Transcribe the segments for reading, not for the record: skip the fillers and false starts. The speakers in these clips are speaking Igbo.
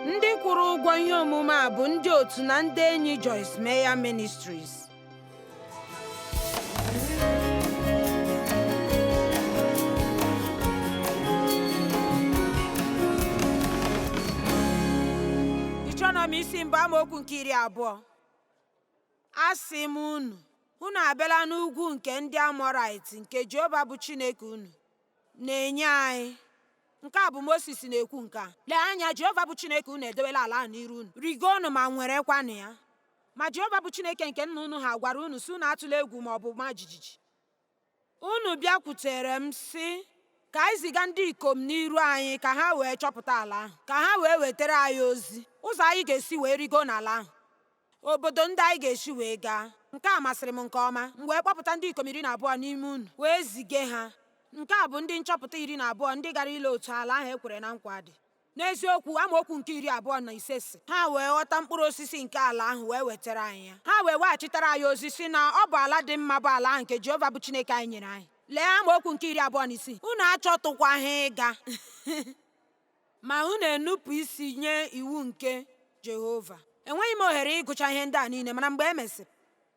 Ndị kwụrụ ụgwọ ihe omume a bụ ndị otu na ndị enyi Joyce Meyer Ministries. Deuteronomy isi mbụ amaokwu nke 20. Asị m unu abịala n'ugwu nke ndị Amọrait nke Jehova bụ Chineke unu na-enye anyị. Nke a bụ Moses na-ekwu nke a. Lee anya, Jehova bụ Chineke unu edewela ala ahụ n'iru unu. Rigoonu ma nwerekwanụ ya. Ma Jehova bụ Chineke nke nna unu ha gwara unu si unu atụla egwu ma ọ bụ ma jijiji. Unu bịakwutere m sị ka anyị ziga ndị ikom n'iru anyị ka ha wee chọpụta ala ahụ, ka ha wee wetara anyị ozi ụzọ anyị ga-esi wee rigo n'ala ahụ, obodo ndị anyị ga-esi wee gaa. Nke a masịrị m nke ọma. M wee kpọpụta ndị ikom 12 n'ime unu wee zige ha. Nke a bụ ndị nchọpụta 12 ndị gara ile otu ala ahụ ekwere na nkwa dị. N'eziokwu, amaokwu nke 25 si ha wee ghọta mkpụrụ osisi nke ala ahụ wee wetara anyị ya. Ha wee weghachitara anyị ozi si na ọ bụ ala dị mma bụ ala ahụ nke Jehova bụ Chineke anyị nyere anyị. Lee amaokwu nke 26. Unu achọtụkwaghị ịga ma unu enupụ isi nye iwu nke Jehova. Enweghị m ohere ịgụcha ihe ndị a niile, mana mgbe e mesịrị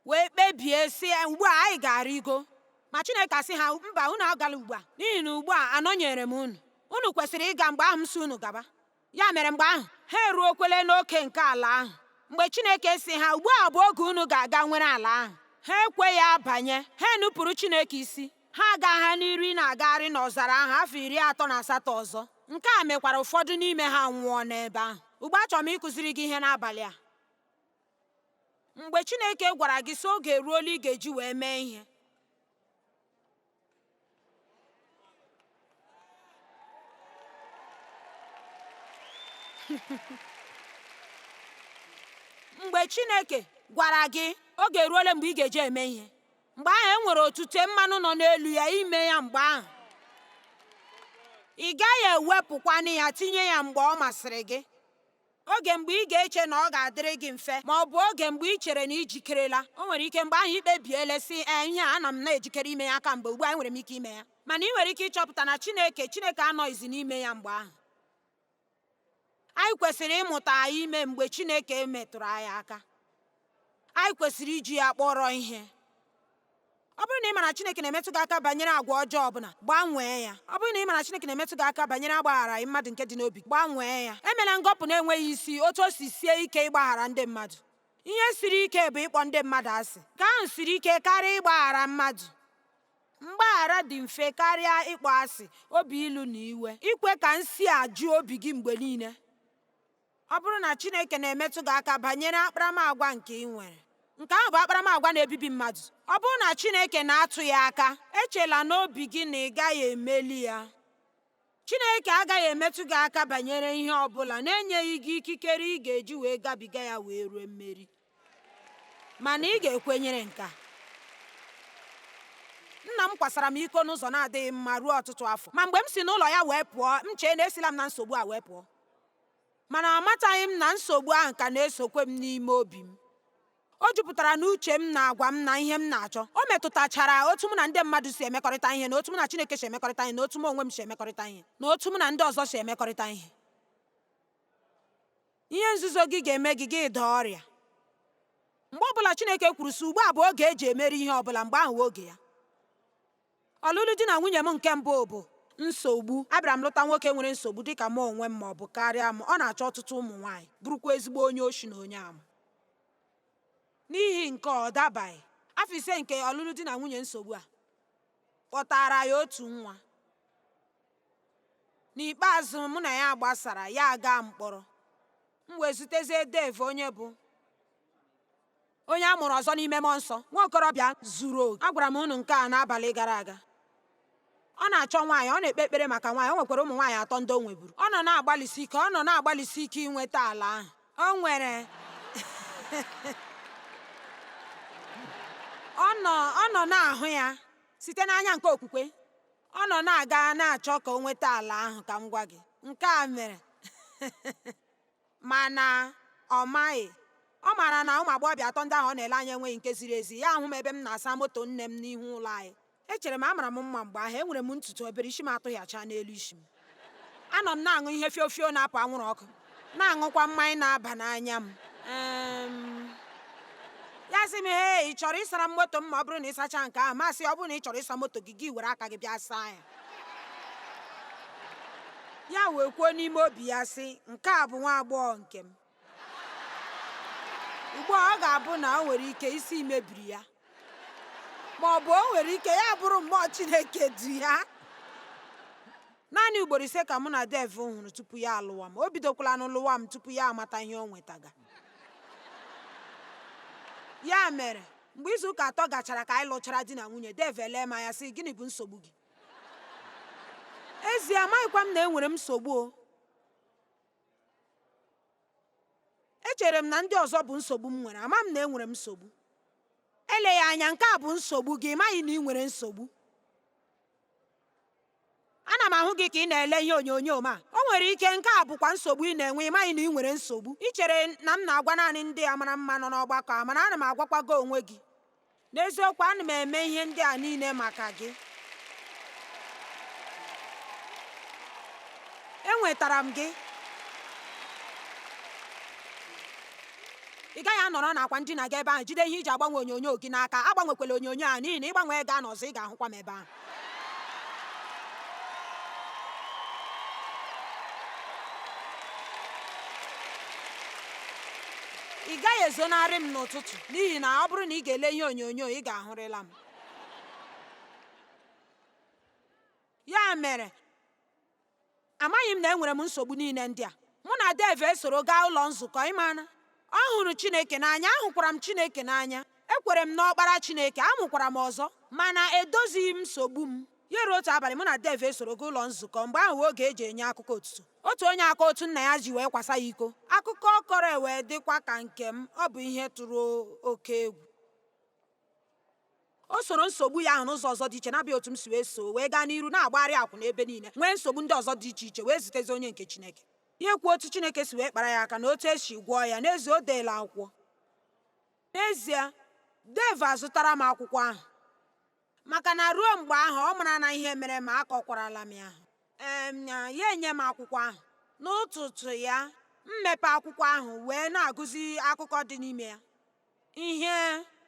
wee kpebie si ugbu a anyị ga-arịgo. Ma Chineke asị ha mba, unu agala ugbu a, n'ihi na ugbu a anọnyere m unu. Unu kwesịrị ịga mgbe ahụ m si unu gaba. Ya mere mgbe ahụ ha eruokwele n'oke nke ala ahụ. Mgbe Chineke si ha ugbu a bụ oge unu ga-aga nwere ala ahụ, ha ekweghị abanye. Ha enupụrụ Chineke isi. Ha agagha n'iru na-agagharị n'ọzara ahụ afọ 38 ọzọ. Nke a mekwara ụfọdụ n'ime ha nwụọ n'ebe ahụ. Ugbu a chọrọ m ịkụziri gị ihe n'abalị a. Mgbe Chineke gwara gị sị oge eruola ị ga-eji wee mee ihe, mgbe Chineke gwara gị oge eruola mgbe ị ga-eji eme ihe, mgbe ahụ e nwere otute mmanụ nọ n'elu ya ime ya. Mgbe ahụ ị gaghị ewepụkwanụ ya tinye ya mgbe ọ masịrị gị. Oge mgbe ị ga-eche na ọ ga-adịrị gị mfe, ma ọ bụ oge mgbe ị chere na ijikerela. O nwere ike mgbe ahụ ikpebiela si ihe a ana m na-ejikere ime ya aka mgbe ugbu a enwere m ike ime ya. Mana ị nwere ike ịchọpụta na Chineke anọghịzi n'ime ya mgbe ahụ. Anyị kwesịrị ịmụta ime mgbe Chineke metụrụ anyị aka. Anyị kwesịrị iji ya kpọrọ ihe. Ọ bụrụ na ị ma na Chineke na-emetụ gị aka banyere agwa ọjọọ ọbụla, gbanwee ya. Ọ bụrụ na ị ma na Chineke na-emetụ gị aka banyere agbaghara mmadụ nke dị n'obi, gbanwee ya. Emela ngọpụ na-enweghị isi otu o si sie ike ịgbaghara ndị mmadụ. Ihe siri ike bụ ịkpọ ndị mmadụ asị. Nke ahụ siri ike karịa ịgbaghara mmadụ. Mgbaghara dị mfe karịa ịkpọ asị, obi ilu na iwe. Ikwe ka nsị a jụọ obi gị mgbe niile. Ọ bụrụ na Chineke na-emetụ gị aka banyere akparamagwa nke ị nwere, nke ahụ bụ akparamagwa na-ebibi mmadụ. Ọ bụrụ na Chineke na-atụ ya aka, echela n'obi gị na ị gaghị emeli ya. Chineke agaghị emetụ gị aka banyere ihe ọ bụla na-enyeghị gị ikikere ị ga-eji wee gabiga ya wee ruo mmeri. Mana ị ga-ekwenyere nke a. Nna m kwasara m iko n'ụzọ na-adịghị mma ruo ọtụtụ afọ. Ma mgbe m si n'ụlọ ya wee pụọ, m chee na esila m na nsogbu a wee pụọ. Mana amataghị m na nsogbu ahụ ka na-esokwe m n'ime obi m. O jupụtara n'uche m na agwa m na ihe m na-achọ. O metụtachara otu mụ na ndị mmadụ si emekọrịta ihe, na otu mụ na Chineke si emekọrịta ihe, na otu m onwe m si emekọrịta ihe, na otu mụ na ndị ọzọ si emekọrịta ihe. Ihe nzuzo gị ga-eme gị daa ọrịa. Mgbe ọbụla Chineke kwuru sị ugbu a bụ oge eji emeri ihe ọbụla, mgbe ahụ oge ya. Ọlụlụ di na nwunye m nke mbụ bụ nsogbu. Abịara m lụta nwoke nwere nsogbu dịka m onwe m ma ọ bụ karịa m. Ọ na-achọ ọtụtụ ụmụ nwaanyị, bụrụkwa ezigbo onye oshi na onye ama. N'ihi nke ọ dabaghị. Afọ 5 nke ọlụlụ di na nwunye nsogbu a kpọtara ya otu nwa. N'ikpeazụ mụ na ya gbasara, ya gaa mkpọrọ. M wee zutezie Dave, onye a mụrụ ọzọ n'ime mmụọ nsọ, nwa okorobịa zuru oke. Agwara m unu nke a n'abalị gara aga. Ọ na-achọ nwaanyị, ọ na-ekpe ekpere maka nwaanyị. O nwekwara ụmụ nwaanyị 3 ndị o nweburu. Ọ nọ na-agbalịsi ike inweta ala ahụ. O nwere ọ nọ na-ahụ ya site n'anya nke okwukwe. Ọ nọ na-aga na-achọ ka o nweta ala ahụ. Ka m gwa gị, nke a mere mana ọ maghị. Ọ maara na ụmụ agbọghọbịa 3 ndị ahụ ọ na-ele anya enweghị nke ziri ezi. Ya ahụ m ebe m na-asa moto nne m n'ihu ụlọ anyị. Echere m amara m mma mgbe ahụ. Enwere m ntutu obere, isi m atụghị acha n'elu isi m. Anọ m na-aṅụ ihe fiofio na-apụ anwụrụ ọkụ. na-aṅụkwa mmanya na-aba n'anya m. Ya sị m, "Hei, ị chọrọ ịsara m moto m ma ọ bụrụ na ị sachaa nke ahụ?" Masị, "Ọ bụrụ na ị chọrọ ịsa moto gị, gị were aka gị bịa saa ya." Ya wee kwuo n'ime obi ya sị, "Nke a bụ nwa agbọghọ nke m. Ugbu a ọ ga-abụ na o nwere ike isi mebiri ya, ma ọ bụ o nwere ike ya bụrụ mmụọ Chineke du ya." Naanị ugboro ise ka mụ na Dev hụrụ tupu ya alụwa m. O bidokwala n'ụlụwa m tupu ya amata ihe o nwetaga. Ya mere, mgbe izu ụka 3 gachara ka anyị lụchara di na nwunye, Dev elee m anya sị, "Gịnị bụ nsogbu gị?" Ezie, amaghịkwa m na enwere m nsogbu o. Echere m na ndị ọzọ bụ nsogbu m nwere, ama m na enwere m nsogbu. Eleghị anya nke a bụ nsogbu gị, ịmaghị na ị nwere nsogbu. Ana m ahụ gị ka ị na-ele ihe onyonyo ma o nwere ike nke a bụkwa nsogbu ị na-enwe, ịmaghị na ị nwere nsogbu. Ị chere na m na-agwa naanị ndị a mara mma nọ n'ọgbakọ a, mana ana m agwakwa gị onwe gị. N'eziokwu, ana m eme ihe ndị a niile maka gị. Enwetara m gị. Ị gaghị anọrọ n'akwa ndina gị ebe ahụ jide ihe iji agbanwe onyonyo gị n'aka. Agbanwekwala onyonyo a, n'ihi na ịgbanwe gaa n'ọzọ ị ga-ahụkwa m ebe ahụ. Ị gaghị ezonarị m n'ụtụtụ, n'ihi na ọ bụrụ na ị ga-ele ihe onyonyo ị ga-ahụrịla m. Ya mere, amaghị m na enwere m nsogbu niile ndị a. Mụ na Dev esoro gaa ụlọ nzukọ. Ịmana ọ hụrụ Chineke n'anya, ahụkwara m Chineke n'anya. Ekwere m n'ọkpara Chineke, amụkwara m ọzọ, mana edozighị m nsogbu m. Ya ruo otu abalị, mụ na Dev esoro gaa ụlọ nzukọ. Mgbe ahụ oge eji enye akụkọ otuto, otu onye aka otu nna ya ji wee kwasa ya iko. Akụkọ ọ kọrọ wee dịkwa ka nke m. Ọ bụ ihe tụrụ oke egwu. O soro nsogbu ya ahụ n'ụzọ ọzọ dị iche, na-abịa otu m si wee so, wee gaa n'iru na-agbagharị akwụna ebe niile, nwee nsogbu ndị ọzọ dị iche iche, wee zitezi onye nke Chineke. Ihe kwuo otu Chineke si wee kpara ya aka na otu esi gwọọ ya. N'ezie, o deela akwụkwọ. N'ezie, Dev azụtara m akwụkwọ ahụ, maka na ruo mgbe ahụ ọ mara na ihe mere ma akọkwarala m ya. Ya enye m akwụkwọ ahụ. N'ụtụtụ ya, mmepe akwụkwọ ahụ wee na-agụzi akụkọ dị n'ime ya.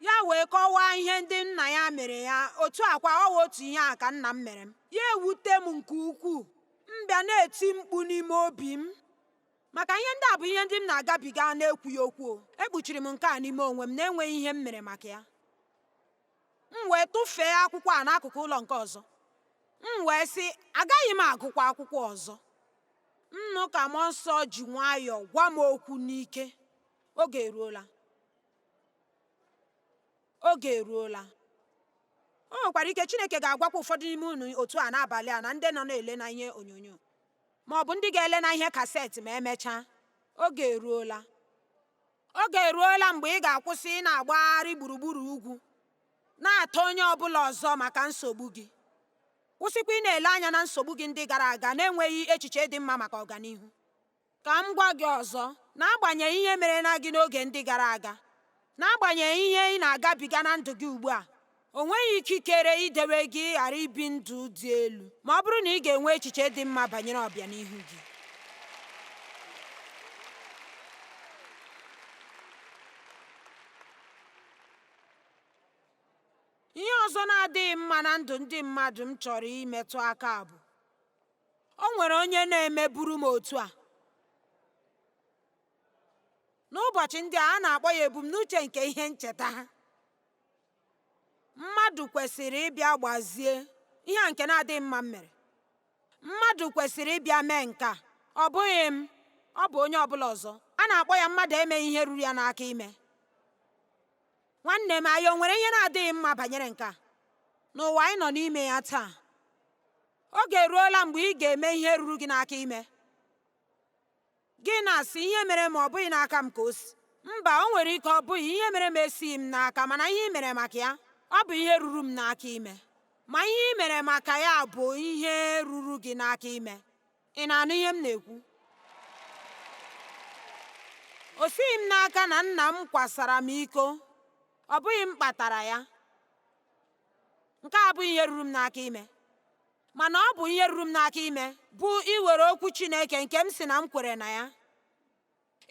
Ya wee kọwaa ihe ndị nna ya mere ya. Otu akwa ọwa otu ihe a ka nna m mere m. Ya ewute m nke ukwuu. M bịa na-eti mkpu n'ime obi m, maka ihe ndị a bụ ihe ndị m na-agabiga na-ekwughị okwu. Ekpuchiri m nke a n'ime onwe m na-enweghị ihe m mere maka ya. M wee tụfee akwụkwọ a n'akụkụ ụlọ nke ọzọ. M wee sị, agaghị m agụkwa akwụkwọ ọzọ. M nụ ka mmụọ nsọ ji nwayọọ gwa m okwu n'ike. Oge eruola. Oge eruola. O nwekwara ike Chineke ga-agwakwa ụfọdụ n'ime unu otu a n'abalị a, na ndị nọ na-ele na ihe onyonyo, ma ọ bụ ndị ga-ele na ihe kaseti ma emechaa. Oge eruola. Oge eruola mgbe ị ga-akwụsị ị na-agbagharị gburugburu ugwu na-ata onye ọbụla ọzọ maka nsogbu gị. Kwụsịkwa ị na-ele anya na nsogbu gị ndị gara aga na-enweghị echiche dị mma maka ọganihu. Ka m gwa gị ọzọ, n'agbanyeghị ihe mere na gị n'oge ndị gara aga, n'agbanyeghị ihe ị na-agabiga na ndụ gị ugbu a, o nweghị ikikere idebe gị ghara ibi ndụ dị elu ma ọ bụrụ na ị ga-enwe echiche dị mma banyere ọbịanihu gị. Ihe ọzọ na-adịghị mma na ndụ ndị mmadụ m chọrọ imetụ aka bụ, o nwere onye na-emeburu m otu a. N'ụbọchị ndị a na-akpọ ya ebumnuche nke ihe ncheta ha. Mmadụ kwesịrị ịbịa gbazie ihe a nke na-adịghị mma m mere. Mmadụ kwesịrị ịbịa mee nke a. Ọ bụghị m, ọ bụ onye ọbụla ọzọ. A na-akpọ ya mmadụ emeghị ihe ruru ya n'aka ime. Nwanne m, anyị o nwere ihe na-adịghị mma banyere nke a n'ụwa anyị nọ n'ime ya taa? Oge eruola mgbe ị ga-eme ihe ruru gị n'aka ime. Gị na-asị, ihe mere ma ọ bụghị n'aka m ka o si. Mba, o nwere ike ọ bụghị ihe mere m esighị m n'aka, mana ihe ị mere maka ya, ọ bụ ihe ruru m n'aka ime. Ma ihe ị mere maka ya bụ ihe ruru gị n'aka ime. Ị na-anụ ihe m na-ekwu? O sighị m n'aka na nna m kwasara m iko. Ọ bụghị m kpatara ya. Nke a abụghị ihe ruru m n'aka ime. Mana ọ bụ ihe ruru m n'aka ime bụ iwere okwu Chineke nke m si na m kwere na ya,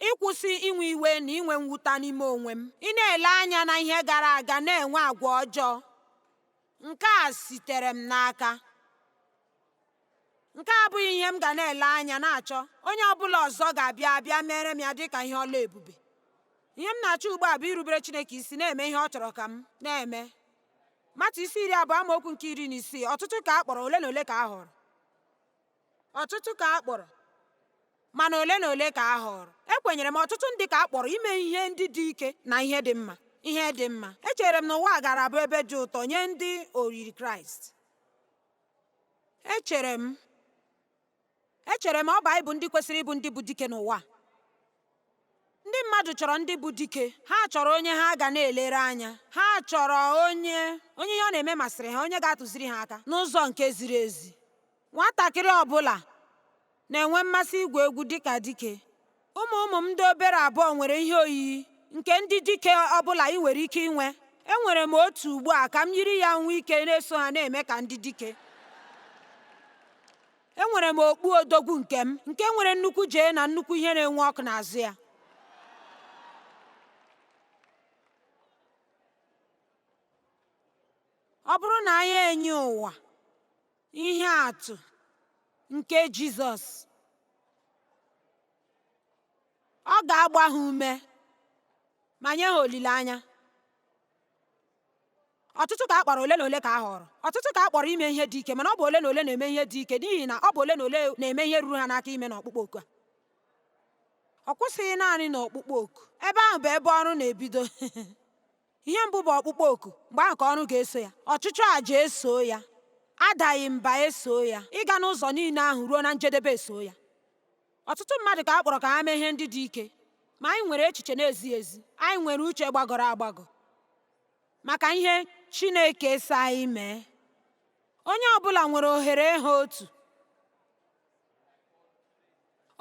ịkwụsị inwe iwe na inwe mwute n'ime onwe m, ị na-ele anya na ihe gara aga na-enwe agwa ọjọọ. Nke a sitere m n'aka. Nke a abụghị ihe m ga na-ele anya na-achọ onye ọbụla ọzọ ga-abịa mere m ya dịka ihe ọla ebube. Ihe m na-achọ ugbu a bụ irubere Chineke isi, na-eme ihe ọ chọrọ ka m na-eme. Mata isi 20 amaokwu nke 16. Ọtụtụ ka a kpọrọ, ole na ole ka a họrọ. Ọtụtụ ka a kpọrọ, mana ole na ole ka a họrọ. Ekwenyere m ọtụtụ ndị ka a kpọrọ ime ihe ndị dị ike na ihe dị mma. Echere m na ụwa gara abụ ebe dị ụtọ nye ndị oriri Kraịst. Echere m ọ bụ anyị bụ ndị kwesịrị ịbụ ndị bụ dike n'ụwa. Ndị mmadụ chọrọ ndị bụ dike. Ha chọrọ onye ha ga na-elere anya. Ha chọrọ onye ihe ọ na-eme masịrị ha, onye ga-atụziri ha aka n'ụzọ nke ziri ezi. Nwatakịrị ọbụla na-enwe mmasị igwu egwu dịka dike. Ụmụ m ndị obere abụọ nwere ihe oyiyi nke ndị dike ọbụla ị nwere ike inwe. Enwere m otu ugbu a ka m yiri ya nwa ike na-eso ha na-eme ka ndị dike. Enwere m okpu odogwu nke m, nke nwere nnukwu jee na nnukwu ihe na-enwu ọkụ n'azụ ya. Ọ bụrụ na anyị enye ụwa ihe atụ nke Jizọs, ọ ga-agba ha ume ma nye ha olileanya. Ọtụtụ ka a kpọrọ, ole na ole ka a họrọ. Ọtụtụ ka a kpọrọ ime ihe dị ike, mana ọ bụ ole na ole na-eme ihe dị ike, n'ihi na ọ bụ ole na ole na-eme ihe ruru ha n'aka ime n'ọkpụkpọ oku a. Ọ kwụsịghị naanị n'ọkpụkpọ oku. Ebe ahụ bụ ebe ọrụ na-ebido. Ihe mbụ bụ ọkpụkpọ oku, mgbe ahụ ka ọrụ ga-eso ya. Ọchụchụ àjà eso ya. Adaghị mba eso ya. Ịga n'ụzọ niile ahụ ruo na njedebe eso ya. Ọtụtụ mmadụ ka a kpọrọ ka ha mee ihe ndị dị ike, ma anyị nwere echiche na-ezighị ezi. Anyị nwere uche gbagọrọ agbagọ maka ihe Chineke sị anyị mee. Onye ọbụla nwere ohere ha otu.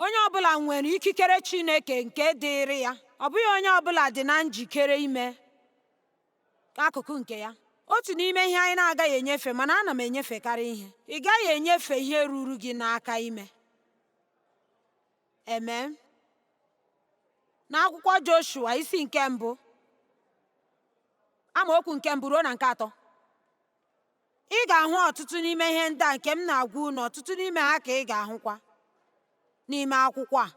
Onye ọbụla nwere ikikere Chineke nke dịịrị ya. Ọ bụghị onye ọbụla dị na njikere ime akụkụ nke ya. Otu n'ime ihe anyị na-agaghị enyefe, mana ana m enyefekarị ihe. Ị gaghị enyefe ihe ruru gị n'aka ime. Amen. N'akwụkwọ Joshua isi nke 1 amaokwu nke 1 ruo na nke 3. Ị ga-ahụ ọtụtụ n'ime ihe ndị a nke m na-agwa unu. Ọtụtụ n'ime ha ka ị ga-ahụkwa n'ime akwụkwọ a.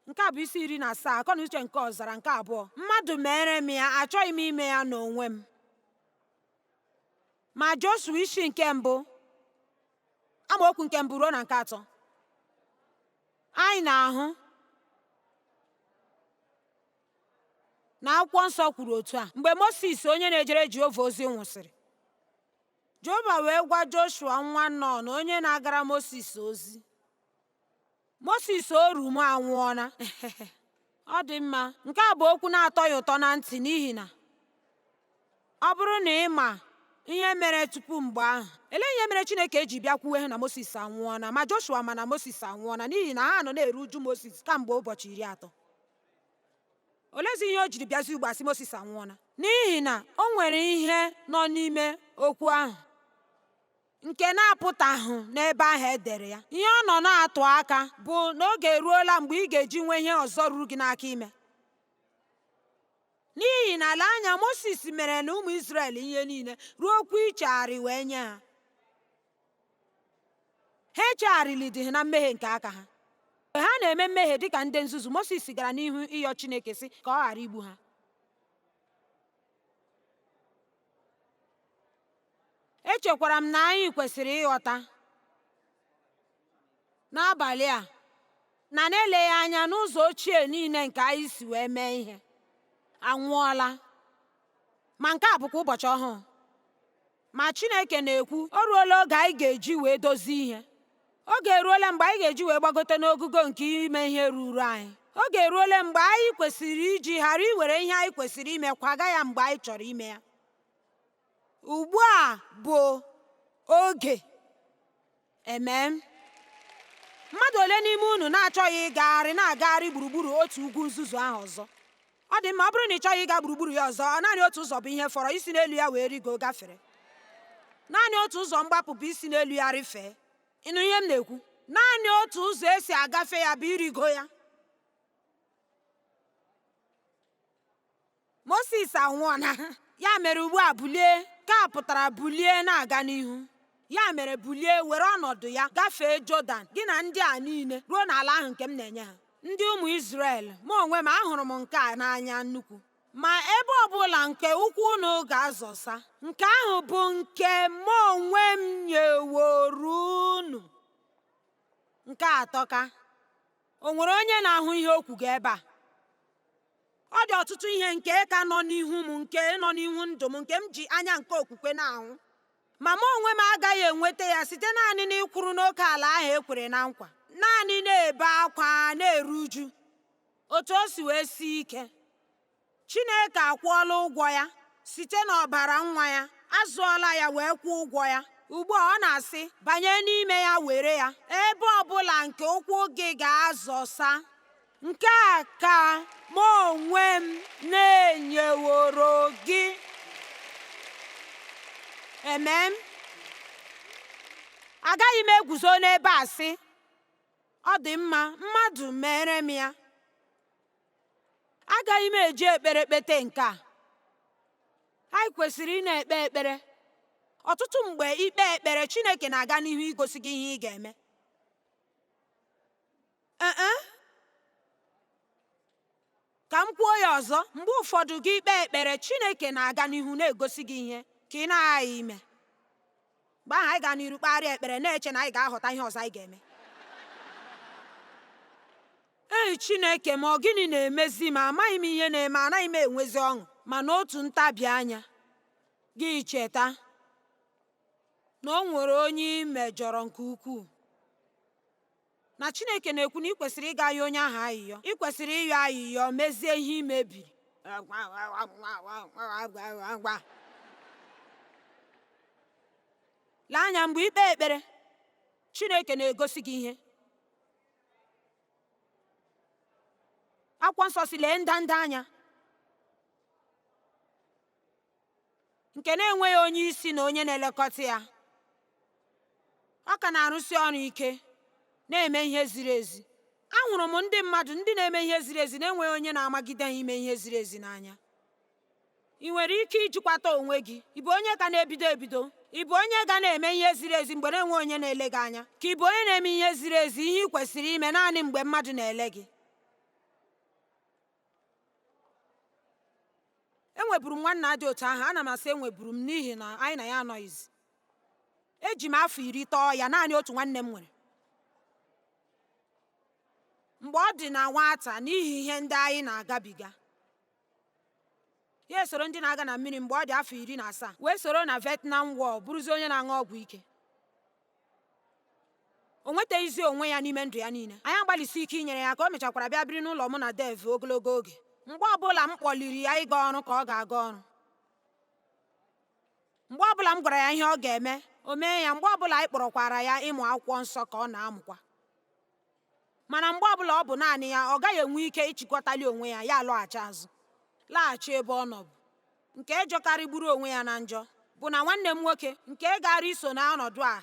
Nke a bụ isi 17, akọ na uche nke ọzara nke 2. Mmadụ mere m ya, achọghị m ime ya n'onwe m. Ma Joshua isi nke 1 amaokwu nke 1 ruo na nke 3. Anyị na-ahụ na akwụkwọ nsọ kwuru otu a. Mgbe Mosis onye na-ejere Jehova ozi nwụsịrị, Jehova wee gwa Joshua nwa Nun onye na-agara Mosis ozi. Mosis oru m anwụọla. Ọ dị mma. Nke a bụ okwu na-atọ ya ụtọ na ntị, n'ihi na ọ bụrụ na ị ma ihe mere tupu mgbe ahụ, elee ihe mere Chineke eji bịa kwuwe na Mosis anwụọla, ma Joshua ma na Mosis anwụọla, n'ihi na ha nọ na-eru uju Mosis kamgbe ụbọchị 30. Olezi ihe o jiri bịazi ugbu a sị Mosis anwụọla? N'ihi na o nwere ihe nọ n'ime okwu ahụ nke na-apụtaghị n'ebe ahụ e dere ya. Ihe ọ nọ na-atụ aka bụ na oge eruola mgbe ị ga-eji nwee ihe ọzọ ruru gị n'aka ime. N'ihi na ala anya, Mosis mere na ụmụ Izrel ihe niile ruo okwu ichegharị wee nye ha. Ha echegharịlịdị na mmehie nke aka ha. Mgbe ha na-eme mmehie dịka ndị nzuzu, Mosis gara n'ihu ịyọ Chineke sị ka ọ ghara igbu ha. Echekwara m na anyị kwesịrị ịghọta n'abalị a na na-eleghị anya n'ụzọ ochie niile nke anyị si wee mee ihe anwụọla. Ma nke a bụkwa ụbọchị ọhụụ. Ma Chineke na-ekwu, o ruola oge anyị ga-eji wee dozie ihe. Oge eruola mgbe anyị ga-eji wee gbagote n'ogugo nke ime ihe ruru anyị. Oge eruola mgbe anyị kwesịrị iji ghara iwere ihe anyị kwesịrị ime kwaga ya mgbe anyị chọrọ ime ya. Ugbu a bụ oge. Amen. Mmadụ ole n'ime unu na-achọghị na-agagharị gburugburu otu ugwu nzuzu ahụ ọzọ? Ọ dị mma. Ọ bụrụ na ị chọghị ịga gburugburu ya ọzọ, naanị otu ụzọ bụ ihe fọrọ, isi n'elu ya wee rigo gafere. Naanị otu ụzọ mgbapụ bụ isi n'elu ya rịfee. Ịnụ ihe m na-ekwu? Naanị otu ụzọ esi agafe ya bụ irigo ya. Moses anwụọna. Ya mere ugbu a bulie, ka pụtara bulie na-aga n'ihu. Ya mere bulie were ọnọdụ ya gafee Jọdan, gị na ndị a niile ruo n'ala ahụ nke m na-enye ha. Ndị ụmụ Izrel, mụ onwe m ahụrụ m nke a n'anya nnukwu. Ma ebe ọbụla nke ụkwụ unu ga-azọsa, nke ahụ bụ nke mụ onwe m nyeworo unu. Nke atọka, o nwere onye na-ahụ ihe o kwuga ebe a? Ọ dị ọtụtụ ihe nke ka nọ n'ihu m, nke nọ n'ihu ndụ m, nke m ji anya nke okwukwe na-ahụ, ma mụ onwe m agaghị enweta ya site naanị n'ịkwụrụ n'oke ala ahụ e kwere na nkwa, naanị na-ebe akwa na-eru uju. Otu o si wee sie ike, Chineke akwụọla ụgwọ ya site n'ọbara nwa ya, azụọla ya wee kwụọ ụgwọ ya. Ugbu a ọ na-asị, banye n'ime ya were ya. Ebe ọbụla nke ụkwụ gị ga-azọsa, nke a ka mụ onwe m na-enyeworo gị. Amen. Agaghị m eguzo n'ebe a sị, ọ dị mma, mmadụ mere m ya. Agaghị m eji ekpere kpete nke a. Anyị kwesịrị ị na-ekpe ekpere. Ọtụtụ mgbe ikpe ekpere, Chineke na-aga n'ihu igosi gị ihe ị ga-eme. Ka m kwuo ya ọzọ, mgbe ụfọdụ gị ikpe ekpere, Chineke na-aga n'ihu na-egosi gị ihe ka ị na-aghaghị ime. Mgbe ahụ anyị ga n'iru kpegharịa ekpere na-eche na anyị ga-aghọta ihe ọzọ anyị ga-eme. Ei Chineke, ma ọ gịnị na-emezi m? Amaghị m ihe na-eme, anaghị m enwezi ọṅụ. Ma n'otu ntabi anya, gị cheta na o nwere onye ị mejọrọ nke ukwuu, na Chineke na-ekwu na ị kwesịrị ịga ya onye ahụ ayịyọ. Ị kwesịrị ịyọ ayịyọ mezie ihe ị mebiri. Lee anya, mgbe ikpe ekpere, Chineke na-egosi gị ihe. Akwụkwọ nsọ si, lee ndanda anya nke na-enweghị onye isi na onye na-elekọta ya. Ọ ka na-arụsi ọrụ ike na-eme ihe ziri ezi. Ahụrụ m ndị mmadụ ndị na-eme ihe ziri ezi na-enweghị onye na-amagide ha ime ihe ziri ezi n'anya. Ị nwere ike ijikwata onwe gị. Ị bụ onye ka na-ebido ebido? Ị bụ onye ga na-eme ihe ziri ezi mgbe na-enwe onye na-ele gị anya? Ka ị bụ onye na-eme ihe ziri ezi, ihe ị kwesịrị ime naanị mgbe mmadụ na-ele gị? Enweburu m nwanna dị otu ahụ. Ana m asị enweburu m n'ihi na anyị na ya anọghịzi. Eji m afọ 10 tọọ ya, naanị otu nwanne m nwere. Mgbe ọ dị na nwata, n'ihi ihe ndị anyị na-agabiga, ya soro ndị na-aga na mmiri mgbe ọ dị afọ 17, wee soro na Vietnam War, bụrụzie onye na-aṅụ ọgwụ ike. O nwetaghịzi onwe ya n'ime ndụ ya niile. Anyị agbalịsi ike inyere ya ka o mechakwara bịa biri n'ụlọ mụ na Dev ogologo oge. Mgbe ọbụla m kpọliri ya ịga ọrụ ka ọ ga-aga ọrụ. Mgbe ọbụla m gwara ya ihe ọ ga-eme, o mee ya. Mgbe ọbụla anyị kpọrọkwara ya ịmụ akwụkwọ nsọ ka ọ na-amụkwa. Mana mgbe ọbụla ọ bụ naanị ya, ọ gaghị enwe ike ịchịkọtali onwe ya, ya alọghachi azụ, laghachi ebe ọ nọbụ. Nke jọkarịgburu onwe ya na njọ bụ na nwanne m nwoke nke gara iso na ọnọdụ a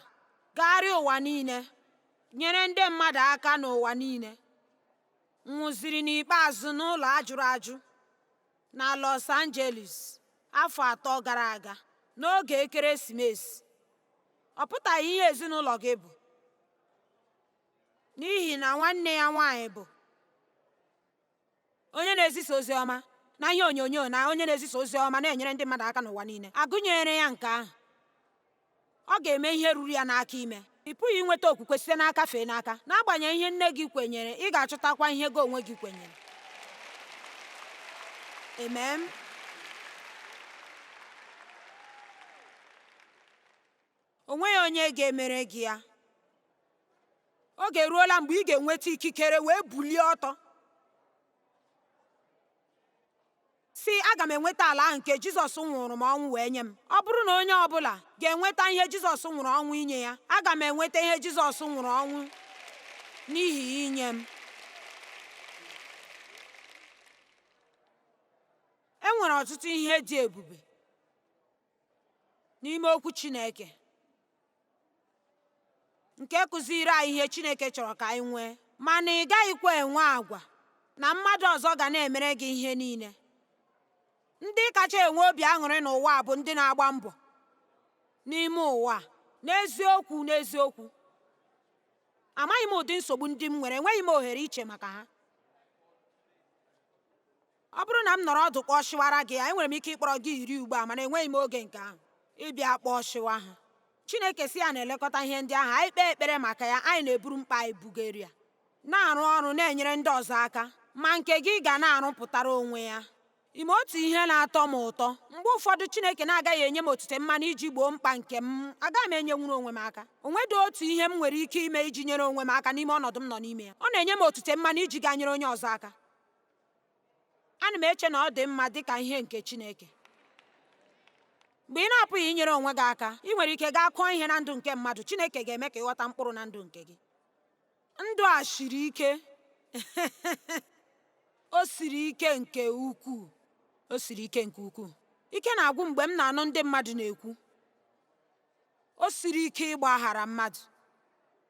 gagharịa ụwa niile, nyere ndị mmadụ aka n'ụwa niile, nwụziri n'ikpeazụ n'ụlọ ajụrụ ajụ na Los Angeles afọ 3 gara aga n'oge ekeresimesi. Ọ pụtaghị ihe ezinụlọ gị bụ, n'ihi na nwanne ya nwaanyị bụ onye na-ezisa ozi ọma na ihe onyonyo, na onye na-ezisa ozi ọma na-enyere ndị mmadụ aka n'ụwa niile. Agụnyere ya nke ahụ, ọ ga-eme ihe ruru ya n'aka ime. Ị pụghị inweta okwukwe site n'aka fee n'aka. N'agbanyeghị ihe nne gị kwenyere, ị ga-achọtakwa ihe gị onwe gị kwenyere. Amen. O nweghị onye ga-emere gị ya. Oge eruola mgbe ị ga-enweta ikikere wee bulie ọtọ, si aga m enweta ala ahụ nke Jizọs nwụrụ m ọnwụ wee nye m. Ọ bụrụ na onye ọbụla ga-enweta ihe Jizọs nwụrụ ọnwụ inye ya, aga m enweta ihe Jizọs nwụrụ ọnwụ n'ihi inye m. E nwere ọtụtụ ihe dị ebube n'ime okwu Chineke nke kụziri anyị ihe Chineke chọrọ ka anyị nwee. Mana ị gaghịkwa enwe agwa na mmadụ ọzọ ga na-emere gị ihe niile. ndị kacha enwe obi aṅụrị n'ụwa bụ ndị na-agba mbọ n'ime ụwa. N'eziokwu amaghị m ụdị nsogbu ndị m nwere, enweghị m ohere iche maka ha. Ọ bụrụ na m nọrọ ọdụ kpọchiwara gị ya, enwere m ike ịkpọrọ gị iri ugbu a, mana enweghị m oge nke ahụ ịbịa kpọchiwa ha. Chineke si ya na-elekọta ihe ndị ahụ, anyị kpee ekpere maka ya, anyị na-eburu mkpa anyị bugara ya, na-arụ ọrụ na-enyere ndị ọzọ aka, ma nke gị ga na-arụpụtara onwe ya. Ime otu ihe na-atọ m ụtọ, mgbe ụfọdụ Chineke na-agaghị enye m otute mmanụ iji gboo mkpa nke m, agaghị m enyenwuru onwe m aka. O nwedị otu ihe m nwere ike ime iji nyere onwe m aka n'ime ọnọdụ m nọ n'ime ya. Ọ na-enye m otute mmanụ iji gaa nyere onye ọzọ aka. Ana m eche na ọ dị mma dị ka ihe nke Chineke. Mgbe ị na-apụghị inyere onwe gị aka, ị nwere ike gaa kụọ ihe na ndụ nke mmadụ. Chineke ga-eme ka ịghọta mkpụrụ na ndụ nke gị. Ndụ a siri ike o siri ike nke ukwuu. O siri ike nke ukwuu. Ike na-agwụ mgbe m na-anụ ndị mmadụ na-ekwu o siri ike ịgbaghara mmadụ.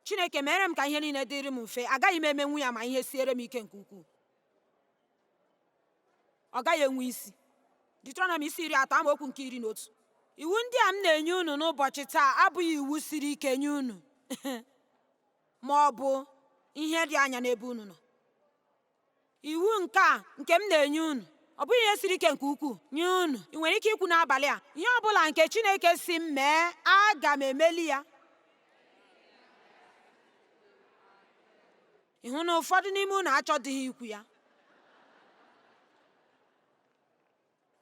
Chineke mere m ka ihe niile dịrị m mfe, agaghị m emenwu ya ma ihe siere m ike nke ukwuu. Ọ gaghị enwe isi. Deuteronomy 30:11. Iwu ndị a m na-enye unu n'ụbọchị taa abụghị iwu siri ike nye unu ma ọ bụ ihe dị anya n'ebe unu nọ. Iwu nke a nke m na-enye unu ọ bụghị ihe siri ike nke ukwuu nye unu. Ị nwere ike ikwu n'abalị a, ihe ọ bụla nke Chineke si m mee, aga m emeli ya. Ị hụ na ụfọdụ n'ime unu achọdịghị ikwu ya.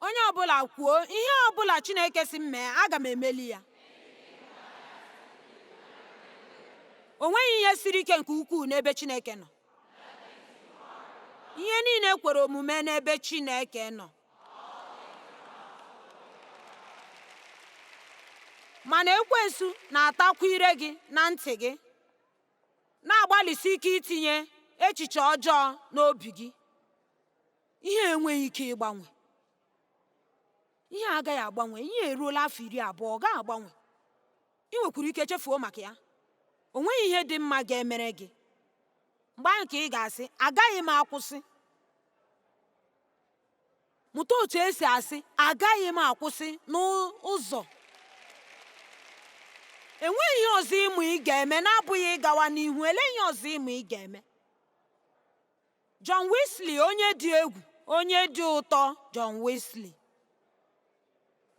Onye ọbụla kwuo, ihe ọbụla Chineke si m mee, aga m emeli ya. O nweghị ihe siri ike nke ukwuu n'ebe Chineke nọ. Ihe niile kwere omume n'ebe Chineke nọ. Mana ekwensu na-atakwa ire gị na ntị gị, na-agbalịsi ike itinye echiche ọjọọ n'obi gị. Ihe enweghị ike ịgbanwe. Ihe agaghị agbanwe. Ihe eruola afọ 20, ọ gaghị agbanwe. Ị nwekwara ike chefuo maka ya. O nweghị ihe dị mma ga-emere gị. Mgbe ahụ ka ị ga-asị, agaghị m akwụsị. Mụta otu esi asị, agaghị m akwụsị n'ụzọ. Enweghị ihe ọzọ ịmụ ị ga-eme na-abụghị ịgawa n'ihu. Elee ihe ọzọ ịmụ ị ga-eme? John Wesley, onye dị egwu, onye dị ụtọ, John Wesley,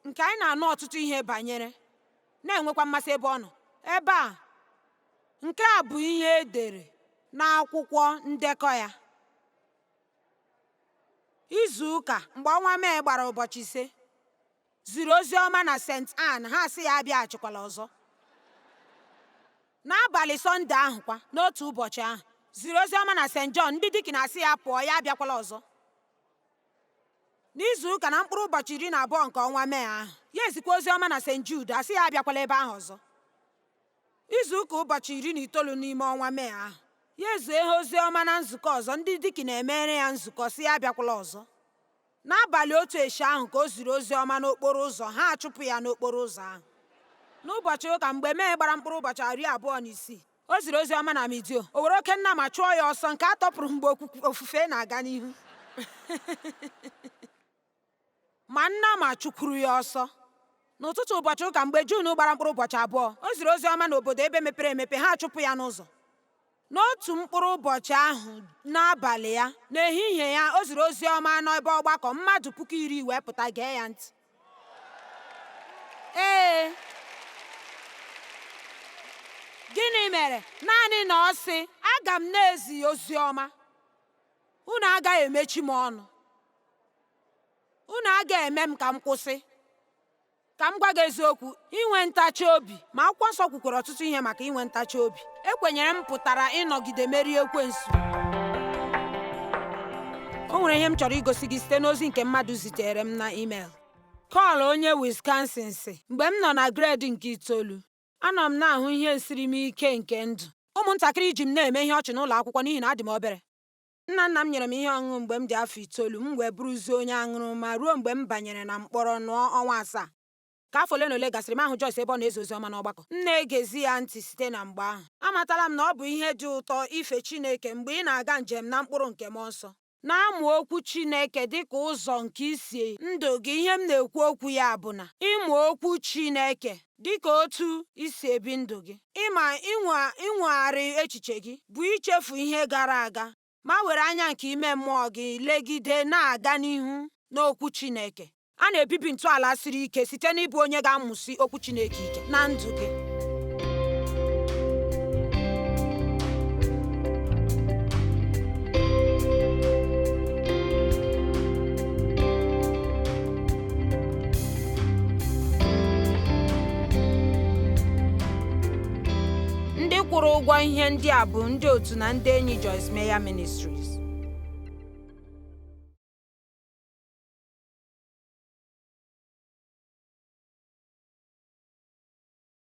nke anyị na-anụ ọtụtụ ihe banyere, na-enwekwa mmasị ebe ọ nọ. Ebe a, nke a bụ ihe edere n'akwụkwọ ndekọ ya. Izu ụka mgbe ọnwa Mee gbara ụbọchị 5, ziri ozi ọma na St. Anne. Ha sị ya abịaghachikwala ọzọ. N'abalị Sọnde ahụ kwa, n'otu ụbọchị ahụ, ziri ozi ọma na St. John. Ndị dikin asị ya pụọ, ya abịakwala ọzọ. N'izu ụka na mkpụrụ ụbọchị 12 nke ọnwa Mee ahụ, ya ezikwa ozi ọma na St. Jude, asị ya abịakwala ebe ahụ ọzọ. Izu ụka ụbọchị 19 n'ime ọnwa Mee ahụ, ya ezuo ha ozi ọma na nzukọ ọzọ. Ndị dikin emere ya nzukọ, sị ya abịakwala ọzọ. N'abalị otu echi ahụ ka o ziri ozi ọma n'okporo ụzọ, ha achụpụ ya n'okporo ụzọ ahụ. N'ụbọchị ụka mgbe Mee gbara mkpụrụ ụbọchị 26, o ziri ozi ọma na Midio. O were oke nna ma chụọ ya ọsọ, nke a tọpụrụ mgbe ofufe na-aga n'ihu. Ma nna ma chụkwuru ya ọsọ. N'ụtụtụ ụbọchị ụka mgbe Jun gbara mkpụrụ ụbọchị 2, o ziri ozi ọma n'obodo ebe mepere emepe, ha achụpụ ya n'ụzọ. N'otu mkpụrụ ụbọchị ahụ n'abalị ya, n'ehihie ya, o ziri ozi ọma n'ebe ọgbakọ. Mmadụ 10,000 wee pụta gee ya ntị. Ee, gịnị mere? Naanị na ọ sị, aga m na-ezi ozi ọma, unu agaghị emechi m ọnụ, unu agaghị eme m ka m kwụsị. Ka m gwa gị eziokwu, inwe ntachi obi, ma akwụkwọ nsọ kwukwara ọtụtụ ihe maka inwe ntachi obi. Ekwenyere m pụtara ịnọgide merie ekwensu. O nwere ihe m chọrọ igosi gị site n'ozi nke mmadụ zitere m na email. Kọl onye Wisconsin sị, mgbe m nọ na gredi nke 9, anọ m na-ahụ ihe siri m ike nke ndụ. Ụmụntakịrị ji m na-eme ihe ọchị n'ụlọ akwụkwọ n'ihi na adị m obere. Nna nna m nyere m ihe ọṅụṅụ mgbe m dị afọ 9. M wee bụrụzie onye aṅụrụma ruo mgbe m banyere na mkpọrọ ọnwa 7. Ka afọ ole na ole gasịrị, m ahụ Joyce ebe ọ na-ezi ozi ọma n'ọgbakọ. M na-egezi ya ntị site na mgbe ahụ. Amatala m na ọ bụ ihe dị ụtọ ife Chineke mgbe ị na-aga njem na mkpụrụ nke mmụọ nsọ. na-amụ okwu Chineke dịka ụzọ nke isi ndụ gị. Ihe m na-ekwu okwu ya bụ na ịmụ okwu Chineke dịka otu isi ebi ndụ gị, ịnwegharị echiche gị bụ ichefu ihe gara aga ma were anya nke ime mmụọ gị legide na-aga n'ihu n'okwu Chineke. A na-ebibi ntọala siri ike site n'ịbụ onye ga-amụsi okwu Chineke ike na ndụ gị. Ndị kwụrụ ụgwọ ihe ndị a bụ ndị otu na ndị enyi Joyce Meyer Ministries.